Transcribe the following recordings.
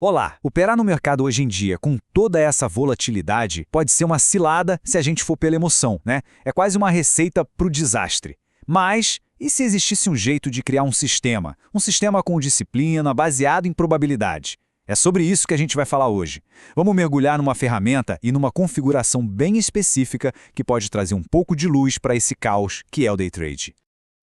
Olá! Operar no mercado hoje em dia com toda essa volatilidade pode ser uma cilada se a gente for pela emoção, né? É quase uma receita para o desastre. Mas e se existisse um jeito de criar um sistema? Um sistema com disciplina, baseado em probabilidade? É sobre isso que a gente vai falar hoje. Vamos mergulhar numa ferramenta e numa configuração bem específica que pode trazer um pouco de luz para esse caos que é o day trade.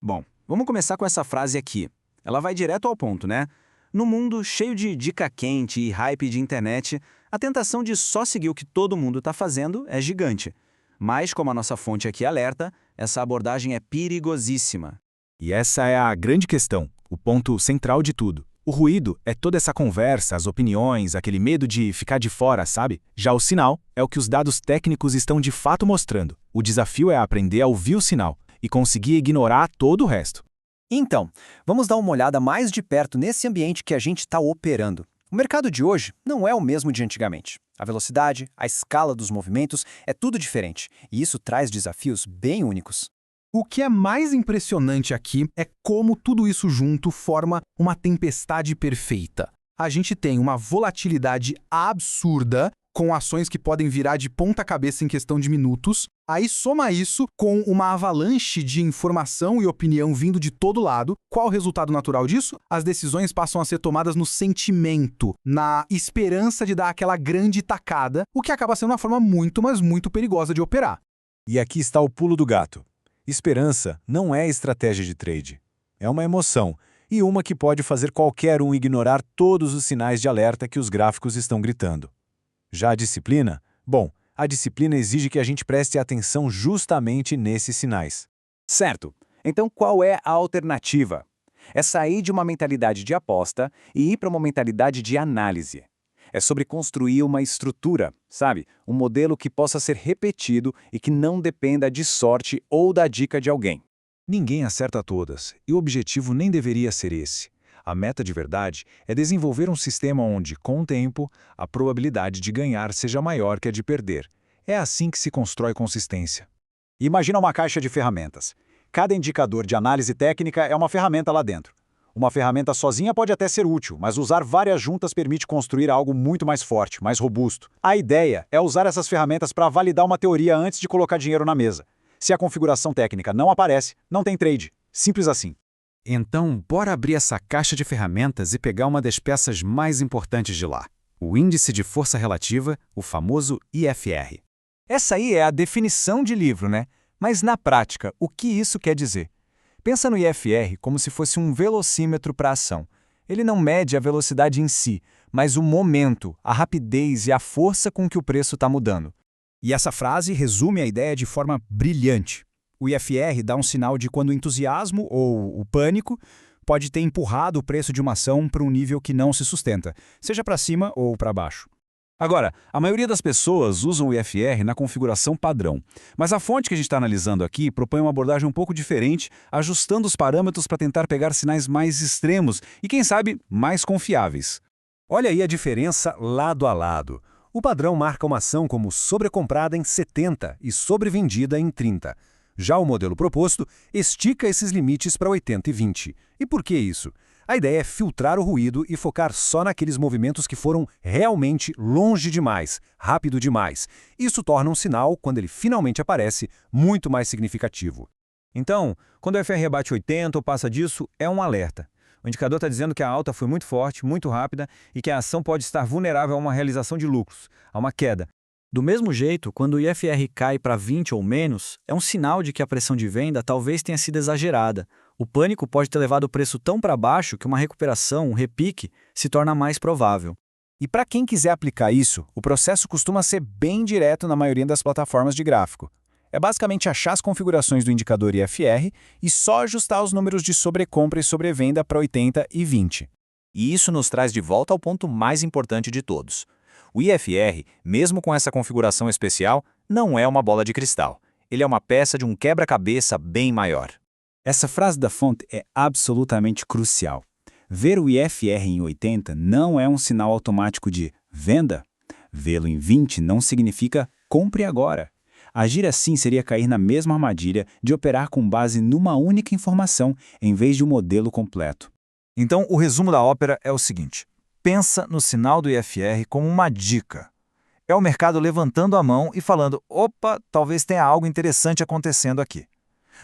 Bom, vamos começar com essa frase aqui. Ela vai direto ao ponto, né? No mundo cheio de dica quente e hype de internet, a tentação de só seguir o que todo mundo está fazendo é gigante. Mas, como a nossa fonte aqui alerta, essa abordagem é perigosíssima. E essa é a grande questão, o ponto central de tudo. O ruído é toda essa conversa, as opiniões, aquele medo de ficar de fora, sabe? Já o sinal é o que os dados técnicos estão de fato mostrando. O desafio é aprender a ouvir o sinal e conseguir ignorar todo o resto. Então, vamos dar uma olhada mais de perto nesse ambiente que a gente está operando. O mercado de hoje não é o mesmo de antigamente. A velocidade, a escala dos movimentos é tudo diferente, e isso traz desafios bem únicos. O que é mais impressionante aqui é como tudo isso junto forma uma tempestade perfeita. A gente tem uma volatilidade absurda, com ações que podem virar de ponta cabeça em questão de minutos. Aí soma isso com uma avalanche de informação e opinião vindo de todo lado. Qual o resultado natural disso? As decisões passam a ser tomadas no sentimento, na esperança de dar aquela grande tacada, o que acaba sendo uma forma muito, mas muito perigosa de operar. E aqui está o pulo do gato. Esperança não é estratégia de trade. É uma emoção, e uma que pode fazer qualquer um ignorar todos os sinais de alerta que os gráficos estão gritando. Já a disciplina? Bom, a disciplina exige que a gente preste atenção justamente nesses sinais. Certo. Então qual é a alternativa? É sair de uma mentalidade de aposta e ir para uma mentalidade de análise. É sobre construir uma estrutura, sabe? Um modelo que possa ser repetido e que não dependa de sorte ou da dica de alguém. Ninguém acerta todas, e o objetivo nem deveria ser esse. A meta de verdade é desenvolver um sistema onde, com o tempo, a probabilidade de ganhar seja maior que a de perder. É assim que se constrói consistência. Imagina uma caixa de ferramentas. Cada indicador de análise técnica é uma ferramenta lá dentro. Uma ferramenta sozinha pode até ser útil, mas usar várias juntas permite construir algo muito mais forte, mais robusto. A ideia é usar essas ferramentas para validar uma teoria antes de colocar dinheiro na mesa. Se a configuração técnica não aparece, não tem trade. Simples assim. Então, bora abrir essa caixa de ferramentas e pegar uma das peças mais importantes de lá. O índice de força relativa, o famoso IFR. Essa aí é a definição de livro, né? Mas na prática, o que isso quer dizer? Pensa no IFR como se fosse um velocímetro para a ação. Ele não mede a velocidade em si, mas o momento, a rapidez e a força com que o preço está mudando. E essa frase resume a ideia de forma brilhante. O IFR dá um sinal de quando o entusiasmo ou o pânico pode ter empurrado o preço de uma ação para um nível que não se sustenta, seja para cima ou para baixo. Agora, a maioria das pessoas usam o IFR na configuração padrão, mas a fonte que a gente está analisando aqui propõe uma abordagem um pouco diferente, ajustando os parâmetros para tentar pegar sinais mais extremos e, quem sabe, mais confiáveis. Olha aí a diferença lado a lado. O padrão marca uma ação como sobrecomprada em 70 e sobrevendida em 30. Já o modelo proposto estica esses limites para 80 e 20. E por que isso? A ideia é filtrar o ruído e focar só naqueles movimentos que foram realmente longe demais, rápido demais. Isso torna um sinal, quando ele finalmente aparece, muito mais significativo. Então, quando o IFR bate 80 ou passa disso, é um alerta. O indicador está dizendo que a alta foi muito forte, muito rápida e que a ação pode estar vulnerável a uma realização de lucros, a uma queda. Do mesmo jeito, quando o IFR cai para 20 ou menos, é um sinal de que a pressão de venda talvez tenha sido exagerada. O pânico pode ter levado o preço tão para baixo que uma recuperação, um repique, se torna mais provável. E para quem quiser aplicar isso, o processo costuma ser bem direto na maioria das plataformas de gráfico. É basicamente achar as configurações do indicador IFR e só ajustar os números de sobrecompra e sobrevenda para 80 e 20. E isso nos traz de volta ao ponto mais importante de todos. O IFR, mesmo com essa configuração especial, não é uma bola de cristal. Ele é uma peça de um quebra-cabeça bem maior. Essa frase da fonte é absolutamente crucial. Ver o IFR em 80 não é um sinal automático de venda. Vê-lo em 20 não significa compre agora. Agir assim seria cair na mesma armadilha de operar com base numa única informação, em vez de um modelo completo. Então, o resumo da ópera é o seguinte. pensa no sinal do IFR como uma dica. É o mercado levantando a mão e falando, opa, talvez tenha algo interessante acontecendo aqui.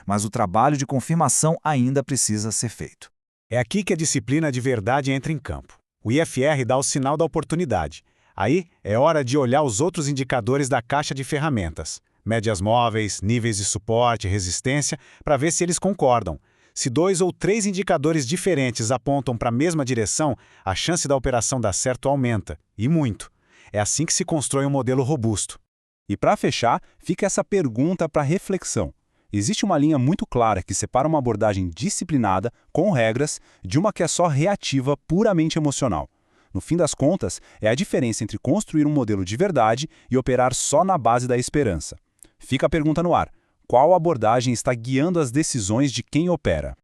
Mas o trabalho de confirmação ainda precisa ser feito. É aqui que a disciplina de verdade entra em campo. O IFR dá o sinal da oportunidade. Aí é hora de olhar os outros indicadores da caixa de ferramentas. Médias móveis, níveis de suporte, resistência, para ver se eles concordam. Se 2 ou 3 indicadores diferentes apontam para a mesma direção, a chance da operação dar certo aumenta, e muito. É assim que se constrói um modelo robusto. E para fechar, fica essa pergunta para reflexão. Existe uma linha muito clara que separa uma abordagem disciplinada, com regras, de uma que é só reativa, puramente emocional. No fim das contas, é a diferença entre construir um modelo de verdade e operar só na base da esperança. Fica a pergunta no ar: qual abordagem está guiando as decisões de quem opera?